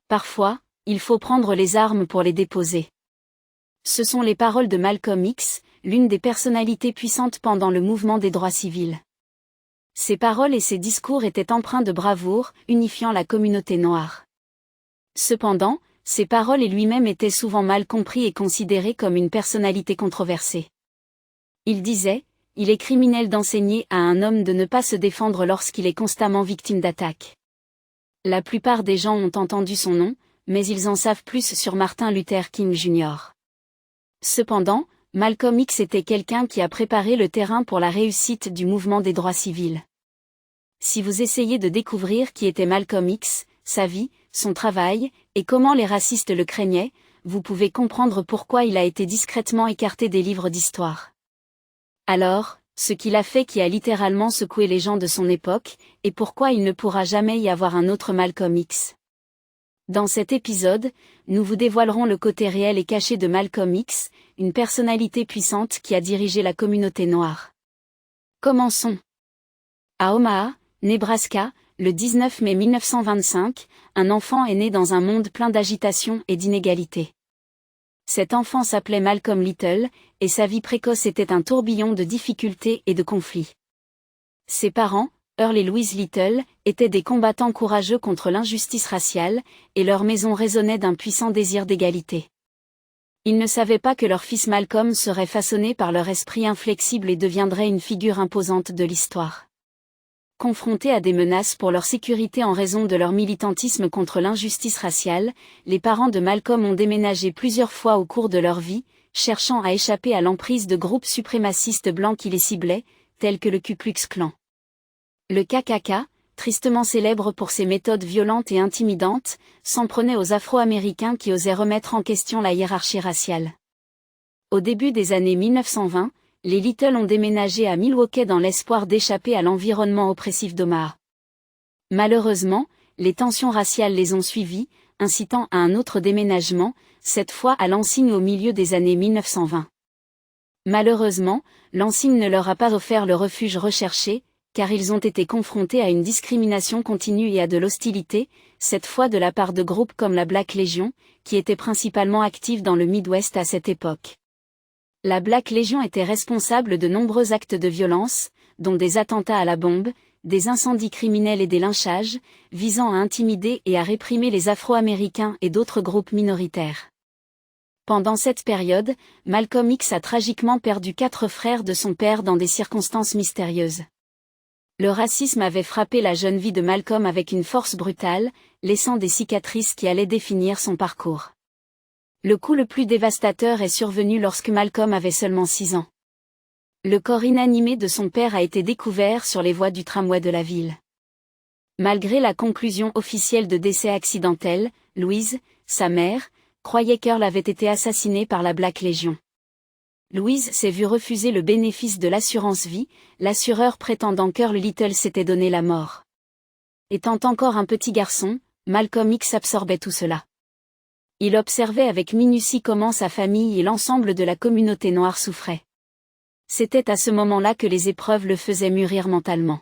Parfois, il faut prendre les armes pour les déposer. Ce sont les paroles de Malcolm X, l'une des personnalités puissantes pendant le mouvement des droits civils. Ses paroles et ses discours étaient empreints de bravoure, unifiant la communauté noire. Cependant, ses paroles et lui-même étaient souvent mal compris et considérés comme une personnalité controversée. Il disait « Il est criminel d'enseigner à un homme de ne pas se défendre lorsqu'il est constamment victime d'attaques. » La plupart des gens ont entendu son nom, mais ils en savent plus sur Martin Luther King Jr. Cependant, Malcolm X était quelqu'un qui a préparé le terrain pour la réussite du mouvement des droits civils. Si vous essayez de découvrir qui était Malcolm X, sa vie, son travail, et comment les racistes le craignaient, vous pouvez comprendre pourquoi il a été discrètement écarté des livres d'histoire. Alors, ce qu'il a fait qui a littéralement secoué les gens de son époque, et pourquoi il ne pourra jamais y avoir un autre Malcolm X. Dans cet épisode, nous vous dévoilerons le côté réel et caché de Malcolm X, une personnalité puissante qui a dirigé la communauté noire. Commençons. À Omaha, Nebraska, le 19 mai 1925, un enfant est né dans un monde plein d'agitation et d'inégalités. Cet enfant s'appelait Malcolm Little, et sa vie précoce était un tourbillon de difficultés et de conflits. Ses parents, Earl et Louise Little, étaient des combattants courageux contre l'injustice raciale, et leur maison résonnait d'un puissant désir d'égalité. Ils ne savaient pas que leur fils Malcolm serait façonné par leur esprit inflexible et deviendrait une figure imposante de l'histoire. Confrontés à des menaces pour leur sécurité en raison de leur militantisme contre l'injustice raciale, les parents de Malcolm ont déménagé plusieurs fois au cours de leur vie, cherchant à échapper à l'emprise de groupes suprémacistes blancs qui les ciblaient, tels que le Ku Klux Klan. Le KKK, tristement célèbre pour ses méthodes violentes et intimidantes, s'en prenait aux Afro-Américains qui osaient remettre en question la hiérarchie raciale. Au début des années 1920, les Little ont déménagé à Milwaukee dans l'espoir d'échapper à l'environnement oppressif d'Omaha. Malheureusement, les tensions raciales les ont suivis, incitant à un autre déménagement, cette fois à Lansing au milieu des années 1920. Malheureusement, Lansing ne leur a pas offert le refuge recherché, car ils ont été confrontés à une discrimination continue et à de l'hostilité, cette fois de la part de groupes comme la Black Legion, qui étaient principalement actifs dans le Midwest à cette époque. La Black Legion était responsable de nombreux actes de violence, dont des attentats à la bombe, des incendies criminels et des lynchages, visant à intimider et à réprimer les Afro-Américains et d'autres groupes minoritaires. Pendant cette période, Malcolm X a tragiquement perdu 4 frères de son père dans des circonstances mystérieuses. Le racisme avait frappé la jeune vie de Malcolm avec une force brutale, laissant des cicatrices qui allaient définir son parcours. Le coup le plus dévastateur est survenu lorsque Malcolm avait seulement 6 ans. Le corps inanimé de son père a été découvert sur les voies du tramway de la ville. Malgré la conclusion officielle de décès accidentel, Louise, sa mère, croyait qu'Earl avait été assassiné par la Black Legion. Louise s'est vue refuser le bénéfice de l'assurance vie, l'assureur prétendant qu'Earl Little s'était donné la mort. Étant encore un petit garçon, Malcolm X absorbait tout cela. Il observait avec minutie comment sa famille et l'ensemble de la communauté noire souffraient. C'était à ce moment-là que les épreuves le faisaient mûrir mentalement.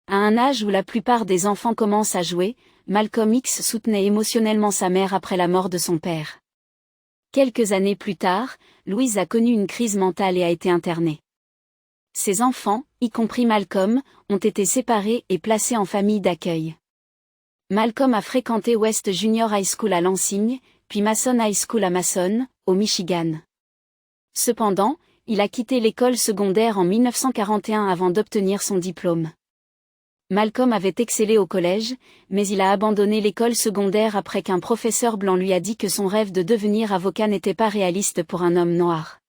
À un âge où la plupart des enfants commencent à jouer, Malcolm X soutenait émotionnellement sa mère après la mort de son père. Quelques années plus tard, Louise a connu une crise mentale et a été internée. Ses enfants, y compris Malcolm, ont été séparés et placés en famille d'accueil. Malcolm a fréquenté West Junior High School à Lansing, puis Mason High School à Mason, au Michigan. Cependant, il a quitté l'école secondaire en 1941 avant d'obtenir son diplôme. Malcolm avait excellé au collège, mais il a abandonné l'école secondaire après qu'un professeur blanc lui a dit que son rêve de devenir avocat n'était pas réaliste pour un homme noir.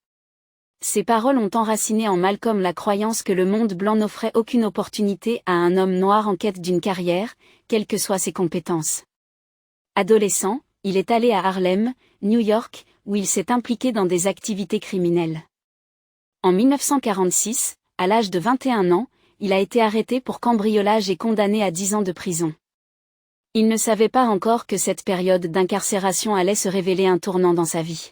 Ces paroles ont enraciné en Malcolm la croyance que le monde blanc n'offrait aucune opportunité à un homme noir en quête d'une carrière, quelles que soient ses compétences. Adolescent, il est allé à Harlem, New York, où il s'est impliqué dans des activités criminelles. En 1946, à l'âge de 21 ans, il a été arrêté pour cambriolage et condamné à 10 ans de prison. Il ne savait pas encore que cette période d'incarcération allait se révéler un tournant dans sa vie.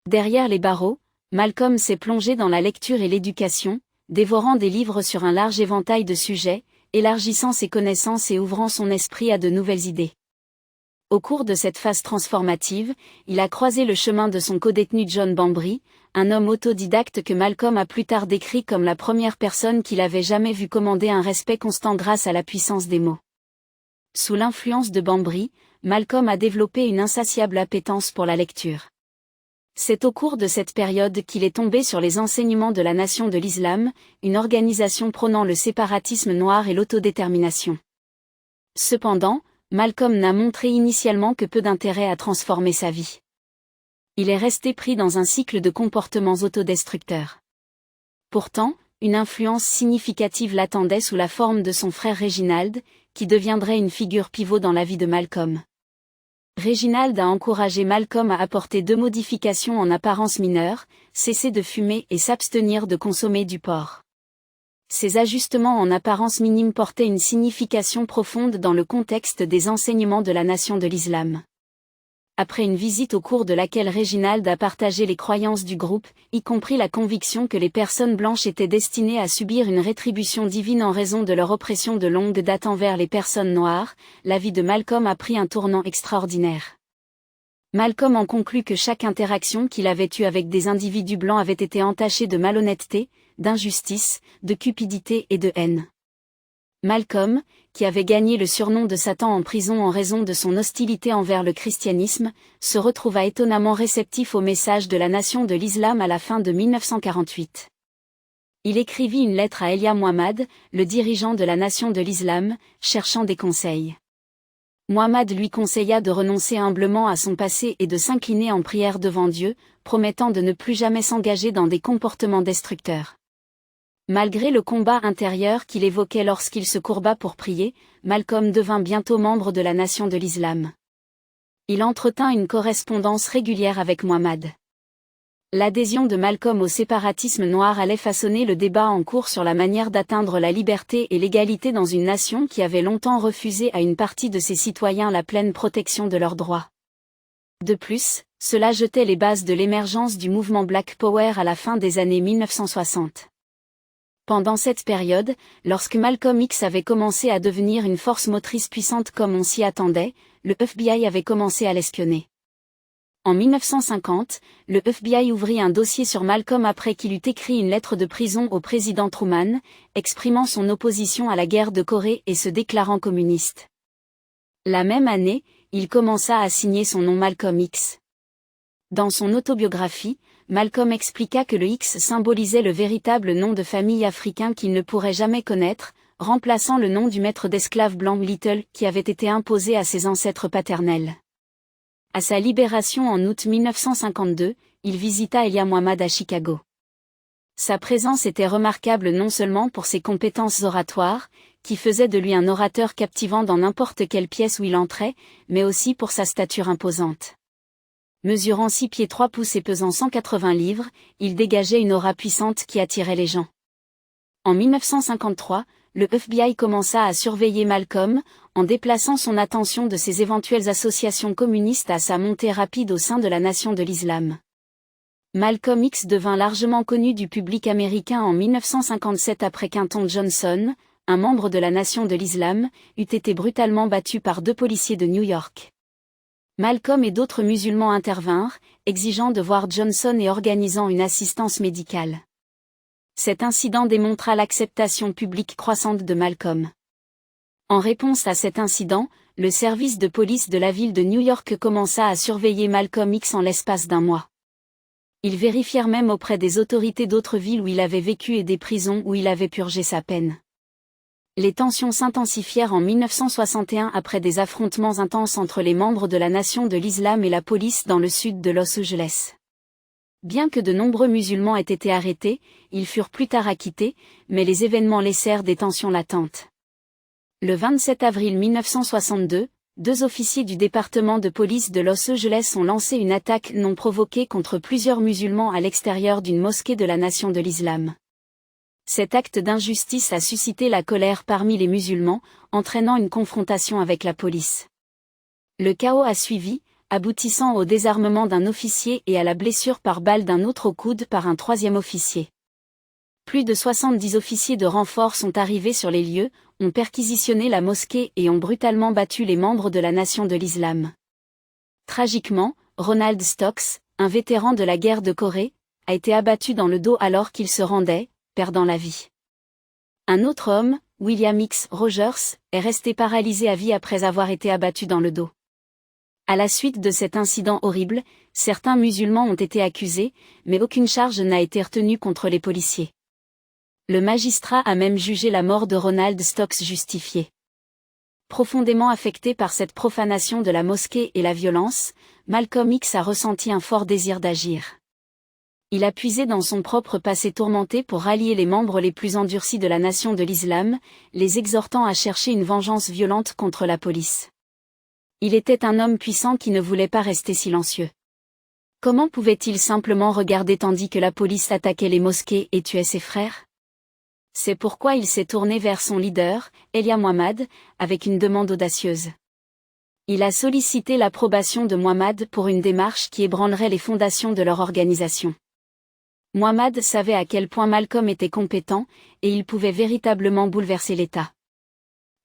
Derrière les barreaux, Malcolm s'est plongé dans la lecture et l'éducation, dévorant des livres sur un large éventail de sujets, élargissant ses connaissances et ouvrant son esprit à de nouvelles idées. Au cours de cette phase transformative, il a croisé le chemin de son codétenu John Bambry, un homme autodidacte que Malcolm a plus tard décrit comme la première personne qu'il avait jamais vu commander un respect constant grâce à la puissance des mots. Sous l'influence de Bambry, Malcolm a développé une insatiable appétence pour la lecture. C'est au cours de cette période qu'il est tombé sur les enseignements de la Nation de l'Islam, une organisation prônant le séparatisme noir et l'autodétermination. Cependant, Malcolm n'a montré initialement que peu d'intérêt à transformer sa vie. Il est resté pris dans un cycle de comportements autodestructeurs. Pourtant, une influence significative l'attendait sous la forme de son frère Reginald, qui deviendrait une figure pivot dans la vie de Malcolm. Reginald a encouragé Malcolm à apporter 2 modifications en apparence mineures, cesser de fumer et s'abstenir de consommer du porc. Ces ajustements en apparence minime portaient une signification profonde dans le contexte des enseignements de la Nation de l'Islam. Après une visite au cours de laquelle Reginald a partagé les croyances du groupe, y compris la conviction que les personnes blanches étaient destinées à subir une rétribution divine en raison de leur oppression de longue date envers les personnes noires, la vie de Malcolm a pris un tournant extraordinaire. Malcolm en conclut que chaque interaction qu'il avait eue avec des individus blancs avait été entachée de malhonnêteté, d'injustice, de cupidité et de haine. Malcolm, qui avait gagné le surnom de Satan en prison en raison de son hostilité envers le christianisme, se retrouva étonnamment réceptif au message de la Nation de l'Islam à la fin de 1948. Il écrivit une lettre à Elia Muhammad, le dirigeant de la Nation de l'Islam, cherchant des conseils. Muhammad lui conseilla de renoncer humblement à son passé et de s'incliner en prière devant Dieu, promettant de ne plus jamais s'engager dans des comportements destructeurs. Malgré le combat intérieur qu'il évoquait lorsqu'il se courba pour prier, Malcolm devint bientôt membre de la Nation de l'Islam. Il entretint une correspondance régulière avec Muhammad. L'adhésion de Malcolm au séparatisme noir allait façonner le débat en cours sur la manière d'atteindre la liberté et l'égalité dans une nation qui avait longtemps refusé à une partie de ses citoyens la pleine protection de leurs droits. De plus, cela jetait les bases de l'émergence du mouvement Black Power à la fin des années 1960. Pendant cette période, lorsque Malcolm X avait commencé à devenir une force motrice puissante comme on s'y attendait, le FBI avait commencé à l'espionner. En 1950, le FBI ouvrit un dossier sur Malcolm après qu'il eut écrit une lettre de prison au président Truman, exprimant son opposition à la guerre de Corée et se déclarant communiste. La même année, il commença à signer son nom Malcolm X. Dans son autobiographie, Malcolm expliqua que le X symbolisait le véritable nom de famille africain qu'il ne pourrait jamais connaître, remplaçant le nom du maître d'esclaves blanc Little qui avait été imposé à ses ancêtres paternels. À sa libération en août 1952, il visita Elia Muhammad à Chicago. Sa présence était remarquable non seulement pour ses compétences oratoires, qui faisaient de lui un orateur captivant dans n'importe quelle pièce où il entrait, mais aussi pour sa stature imposante. Mesurant 6 pieds 3 pouces et pesant 180 livres, il dégageait une aura puissante qui attirait les gens. En 1953, le FBI commença à surveiller Malcolm, en déplaçant son attention de ses éventuelles associations communistes à sa montée rapide au sein de la Nation de l'Islam. Malcolm X devint largement connu du public américain en 1957 après qu'Anton Johnson, un membre de la Nation de l'Islam, eût été brutalement battu par 2 policiers de New York. Malcolm et d'autres musulmans intervinrent, exigeant de voir Johnson et organisant une assistance médicale. Cet incident démontra l'acceptation publique croissante de Malcolm. En réponse à cet incident, le service de police de la ville de New York commença à surveiller Malcolm X en l'espace d'1 mois. Ils vérifièrent même auprès des autorités d'autres villes où il avait vécu et des prisons où il avait purgé sa peine. Les tensions s'intensifièrent en 1961 après des affrontements intenses entre les membres de la Nation de l'Islam et la police dans le sud de Los Angeles. Bien que de nombreux musulmans aient été arrêtés, ils furent plus tard acquittés, mais les événements laissèrent des tensions latentes. Le 27 avril 1962, 2 officiers du département de police de Los Angeles ont lancé une attaque non provoquée contre plusieurs musulmans à l'extérieur d'une mosquée de la Nation de l'Islam. Cet acte d'injustice a suscité la colère parmi les musulmans, entraînant une confrontation avec la police. Le chaos a suivi, aboutissant au désarmement d'un officier et à la blessure par balle d'un autre au coude par un 3e officier. Plus de 70 officiers de renfort sont arrivés sur les lieux, ont perquisitionné la mosquée et ont brutalement battu les membres de la Nation de l'Islam. Tragiquement, Ronald Stokes, un vétéran de la guerre de Corée, a été abattu dans le dos alors qu'il se rendait, perdant la vie. Un autre homme, William X. Rogers, est resté paralysé à vie après avoir été abattu dans le dos. À la suite de cet incident horrible, certains musulmans ont été accusés, mais aucune charge n'a été retenue contre les policiers. Le magistrat a même jugé la mort de Ronald Stokes justifiée. Profondément affecté par cette profanation de la mosquée et la violence, Malcolm X a ressenti un fort désir d'agir. Il a puisé dans son propre passé tourmenté pour rallier les membres les plus endurcis de la nation de l'islam, les exhortant à chercher une vengeance violente contre la police. Il était un homme puissant qui ne voulait pas rester silencieux. Comment pouvait-il simplement regarder tandis que la police attaquait les mosquées et tuait ses frères? C'est pourquoi il s'est tourné vers son leader, Elijah Muhammad, avec une demande audacieuse. Il a sollicité l'approbation de Muhammad pour une démarche qui ébranlerait les fondations de leur organisation. Muhammad savait à quel point Malcolm était compétent, et il pouvait véritablement bouleverser l'État.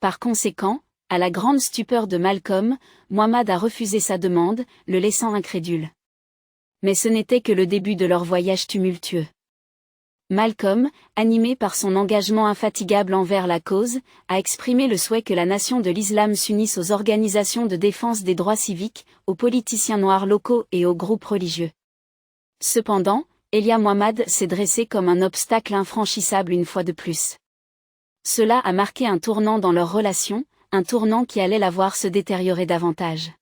Par conséquent, à la grande stupeur de Malcolm, Muhammad a refusé sa demande, le laissant incrédule. Mais ce n'était que le début de leur voyage tumultueux. Malcolm, animé par son engagement infatigable envers la cause, a exprimé le souhait que la nation de l'islam s'unisse aux organisations de défense des droits civiques, aux politiciens noirs locaux et aux groupes religieux. Cependant, Elijah Muhammad s'est dressé comme un obstacle infranchissable une fois de plus. Cela a marqué un tournant dans leurs relations, un tournant qui allait la voir se détériorer davantage.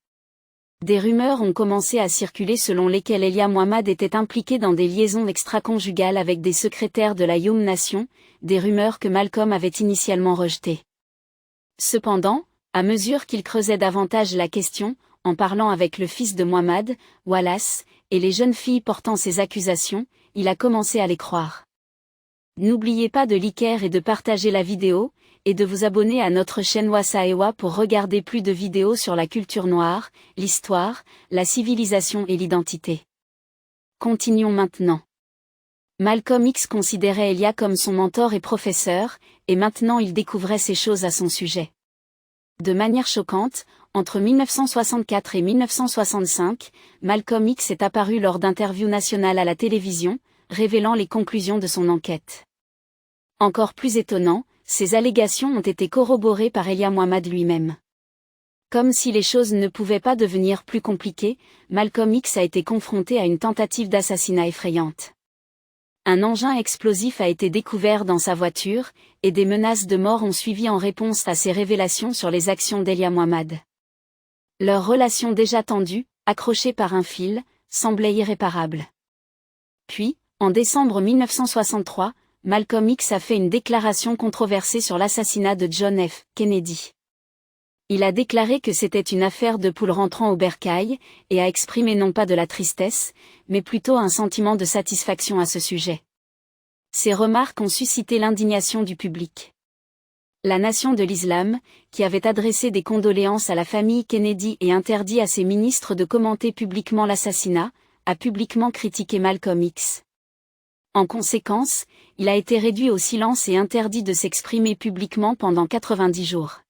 Des rumeurs ont commencé à circuler selon lesquelles Elijah Muhammad était impliqué dans des liaisons extra-conjugales avec des secrétaires de la Youm Nation, des rumeurs que Malcolm avait initialement rejetées. Cependant, à mesure qu'il creusait davantage la question, en parlant avec le fils de Muhammad, Wallace, et les jeunes filles portant ces accusations, il a commencé à les croire. N'oubliez pas de liker et de partager la vidéo, et de vous abonner à notre chaîne Wasaewa pour regarder plus de vidéos sur la culture noire, l'histoire, la civilisation et l'identité. Continuons maintenant. Malcolm X considérait Elijah comme son mentor et professeur, et maintenant il découvrait ces choses à son sujet. De manière choquante, entre 1964 et 1965, Malcolm X est apparu lors d'interviews nationales à la télévision, révélant les conclusions de son enquête. Encore plus étonnant, ces allégations ont été corroborées par Elijah Muhammad lui-même. Comme si les choses ne pouvaient pas devenir plus compliquées, Malcolm X a été confronté à une tentative d'assassinat effrayante. Un engin explosif a été découvert dans sa voiture, et des menaces de mort ont suivi en réponse à ces révélations sur les actions d'Elijah Muhammad. Leur relation déjà tendue, accrochée par un fil, semblait irréparable. Puis, en décembre 1963, Malcolm X a fait une déclaration controversée sur l'assassinat de John F. Kennedy. Il a déclaré que c'était une affaire de poule rentrant au bercail, et a exprimé non pas de la tristesse, mais plutôt un sentiment de satisfaction à ce sujet. Ces remarques ont suscité l'indignation du public. La nation de l'islam, qui avait adressé des condoléances à la famille Kennedy et interdit à ses ministres de commenter publiquement l'assassinat, a publiquement critiqué Malcolm X. En conséquence, il a été réduit au silence et interdit de s'exprimer publiquement pendant 90 jours.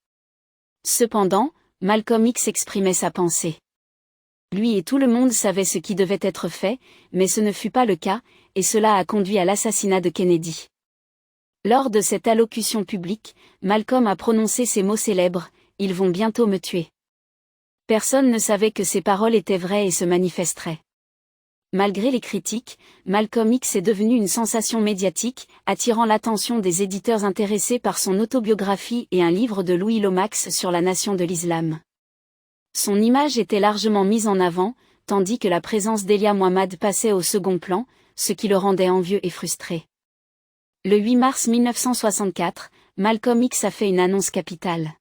Cependant, Malcolm X exprimait sa pensée. Lui et tout le monde savaient ce qui devait être fait, mais ce ne fut pas le cas, et cela a conduit à l'assassinat de Kennedy. Lors de cette allocution publique, Malcolm a prononcé ces mots célèbres, « Ils vont bientôt me tuer ». Personne ne savait que ces paroles étaient vraies et se manifesteraient. Malgré les critiques, Malcolm X est devenu une sensation médiatique, attirant l'attention des éditeurs intéressés par son autobiographie et un livre de Louis Lomax sur la nation de l'islam. Son image était largement mise en avant, tandis que la présence d'Elijah Muhammad passait au second plan, ce qui le rendait envieux et frustré. Le 8 mars 1964, Malcolm X a fait une annonce capitale.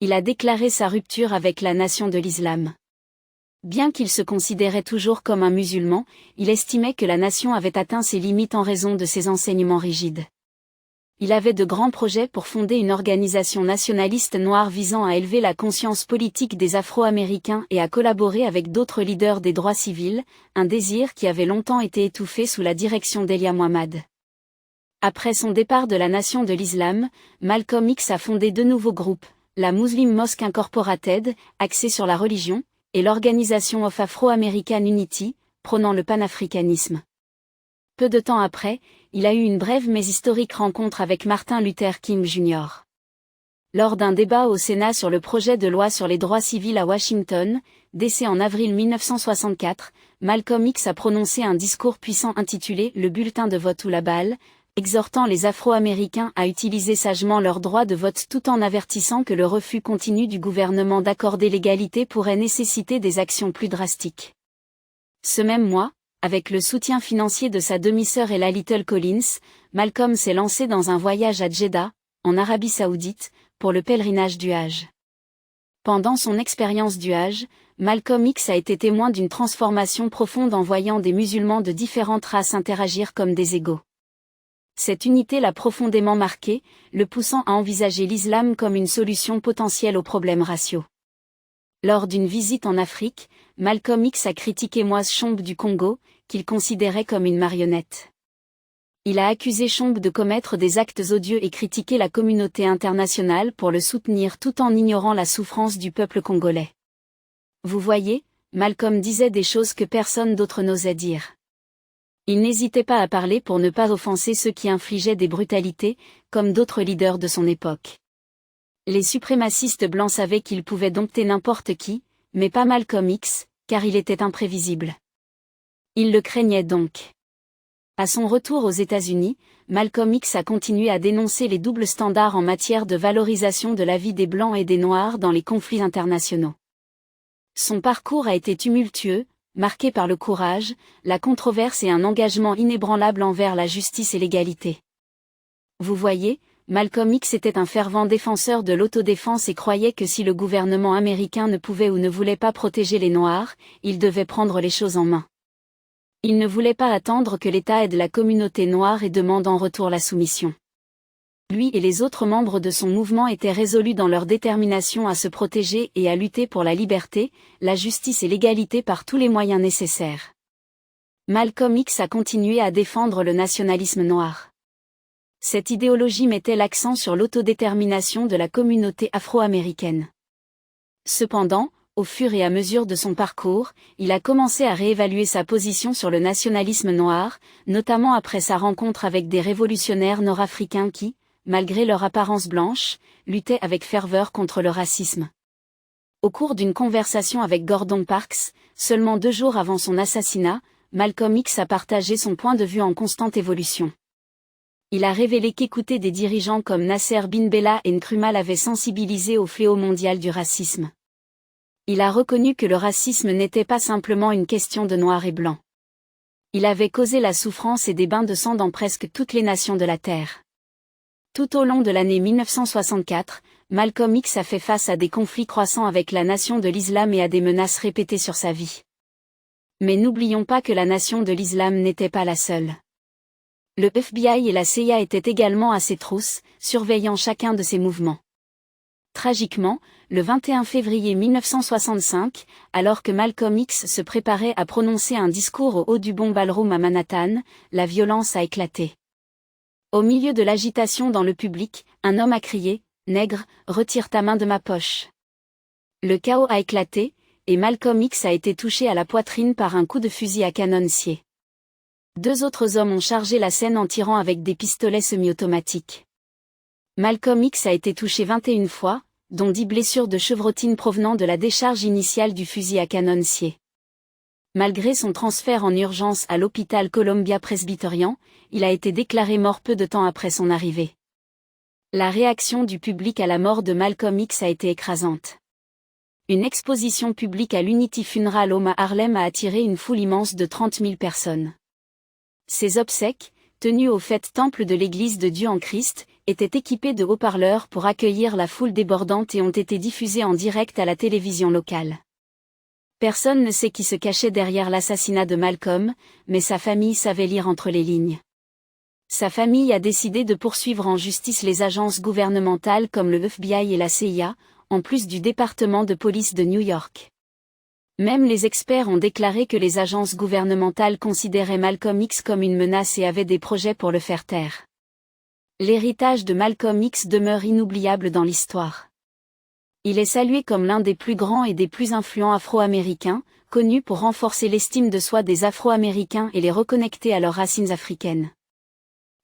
Il a déclaré sa rupture avec la nation de l'islam. Bien qu'il se considérait toujours comme un musulman, il estimait que la nation avait atteint ses limites en raison de ses enseignements rigides. Il avait de grands projets pour fonder une organisation nationaliste noire visant à élever la conscience politique des Afro-Américains et à collaborer avec d'autres leaders des droits civils, un désir qui avait longtemps été étouffé sous la direction d'Elijah Muhammad. Après son départ de la nation de l'islam, Malcolm X a fondé deux nouveaux groupes, la Muslim Mosque Incorporated, axée sur la religion, et l'Organisation of Afro-American Unity, prônant le panafricanisme. Peu de temps après, il a eu une brève mais historique rencontre avec Martin Luther King Jr. Lors d'un débat au Sénat sur le projet de loi sur les droits civils à Washington, D.C. en avril 1964, Malcolm X a prononcé un discours puissant intitulé « Le bulletin de vote ou la balle », exhortant les Afro-Américains à utiliser sagement leur droit de vote tout en avertissant que le refus continu du gouvernement d'accorder l'égalité pourrait nécessiter des actions plus drastiques. Ce même mois, avec le soutien financier de sa demi-sœur Ella Little Collins, Malcolm s'est lancé dans un voyage à Jeddah, en Arabie Saoudite, pour le pèlerinage du Hajj. Pendant son expérience du Hajj, Malcolm X a été témoin d'une transformation profonde en voyant des musulmans de différentes races interagir comme des égaux. Cette unité l'a profondément marqué, le poussant à envisager l'islam comme une solution potentielle aux problèmes raciaux. Lors d'une visite en Afrique, Malcolm X a critiqué Moise Tshombe du Congo, qu'il considérait comme une marionnette. Il a accusé Tshombe de commettre des actes odieux et critiqué la communauté internationale pour le soutenir tout en ignorant la souffrance du peuple congolais. Vous voyez, Malcolm disait des choses que personne d'autre n'osait dire. Il n'hésitait pas à parler pour ne pas offenser ceux qui infligeaient des brutalités, comme d'autres leaders de son époque. Les suprémacistes blancs savaient qu'ils pouvaient dompter n'importe qui, mais pas Malcolm X, car il était imprévisible. Ils le craignaient donc. À son retour aux États-Unis, Malcolm X a continué à dénoncer les doubles standards en matière de valorisation de la vie des Blancs et des Noirs dans les conflits internationaux. Son parcours a été tumultueux, marqué par le courage, la controverse et un engagement inébranlable envers la justice et l'égalité. Vous voyez, Malcolm X était un fervent défenseur de l'autodéfense et croyait que si le gouvernement américain ne pouvait ou ne voulait pas protéger les Noirs, il devait prendre les choses en main. Il ne voulait pas attendre que l'État aide la communauté noire et demande en retour la soumission. Lui et les autres membres de son mouvement étaient résolus dans leur détermination à se protéger et à lutter pour la liberté, la justice et l'égalité par tous les moyens nécessaires. Malcolm X a continué à défendre le nationalisme noir. Cette idéologie mettait l'accent sur l'autodétermination de la communauté afro-américaine. Cependant, au fur et à mesure de son parcours, il a commencé à réévaluer sa position sur le nationalisme noir, notamment après sa rencontre avec des révolutionnaires nord-africains qui, malgré leur apparence blanche, luttaient avec ferveur contre le racisme. Au cours d'une conversation avec Gordon Parks, seulement 2 jours avant son assassinat, Malcolm X a partagé son point de vue en constante évolution. Il a révélé qu'écouter des dirigeants comme Nasser bin Bella et Nkrumah l'avait sensibilisé au fléau mondial du racisme. Il a reconnu que le racisme n'était pas simplement une question de noir et blanc. Il avait causé la souffrance et des bains de sang dans presque toutes les nations de la Terre. Tout au long de l'année 1964, Malcolm X a fait face à des conflits croissants avec la nation de l'islam et à des menaces répétées sur sa vie. Mais n'oublions pas que la nation de l'islam n'était pas la seule. Le FBI et la CIA étaient également à ses trousses, surveillant chacun de ses mouvements. Tragiquement, le 21 février 1965, alors que Malcolm X se préparait à prononcer un discours au haut du Bon Ballroom à Manhattan, la violence a éclaté. Au milieu de l'agitation dans le public, un homme a crié « Nègre, retire ta main de ma poche ». Le chaos a éclaté, et Malcolm X a été touché à la poitrine par un coup de fusil à canon scié. 2 autres hommes ont chargé la scène en tirant avec des pistolets semi-automatiques. Malcolm X a été touché 21 fois, dont 10 blessures de chevrotine provenant de la décharge initiale du fusil à canon scié. Malgré son transfert en urgence à l'hôpital Columbia Presbyterian, il a été déclaré mort peu de temps après son arrivée. La réaction du public à la mort de Malcolm X a été écrasante. Une exposition publique à l'Unity Funeral Home à Harlem a attiré une foule immense de 30 000 personnes. Ces obsèques, tenues au Fête Temple de l'Église de Dieu en Christ, étaient équipées de haut-parleurs pour accueillir la foule débordante et ont été diffusées en direct à la télévision locale. Personne ne sait qui se cachait derrière l'assassinat de Malcolm, mais sa famille savait lire entre les lignes. Sa famille a décidé de poursuivre en justice les agences gouvernementales comme le FBI et la CIA, en plus du département de police de New York. Même les experts ont déclaré que les agences gouvernementales considéraient Malcolm X comme une menace et avaient des projets pour le faire taire. L'héritage de Malcolm X demeure inoubliable dans l'histoire. Il est salué comme l'un des plus grands et des plus influents Afro-Américains, connu pour renforcer l'estime de soi des Afro-Américains et les reconnecter à leurs racines africaines.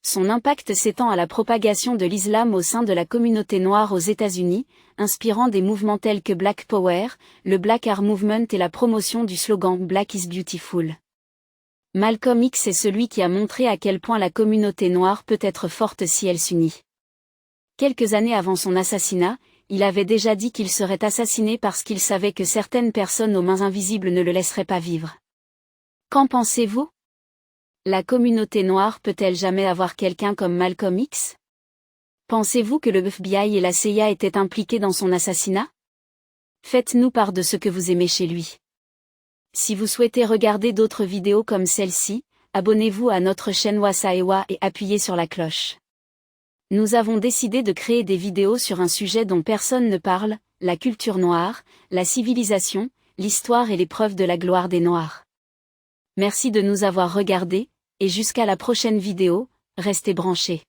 Son impact s'étend à la propagation de l'islam au sein de la communauté noire aux États-Unis, inspirant des mouvements tels que Black Power, le Black Art Movement et la promotion du slogan Black is Beautiful. Malcolm X est celui qui a montré à quel point la communauté noire peut être forte si elle s'unit. Quelques années avant son assassinat, il avait déjà dit qu'il serait assassiné parce qu'il savait que certaines personnes aux mains invisibles ne le laisseraient pas vivre. Qu'en pensez-vous ? La communauté noire peut-elle jamais avoir quelqu'un comme Malcolm X ? Pensez-vous que le FBI et la CIA étaient impliqués dans son assassinat ? Faites-nous part de ce que vous aimez chez lui. Si vous souhaitez regarder d'autres vidéos comme celle-ci, abonnez-vous à notre chaîne Wasaewa et appuyez sur la cloche. Nous avons décidé de créer des vidéos sur un sujet dont personne ne parle, la culture noire, la civilisation, l'histoire et les preuves de la gloire des Noirs. Merci de nous avoir regardés, et jusqu'à la prochaine vidéo, restez branchés.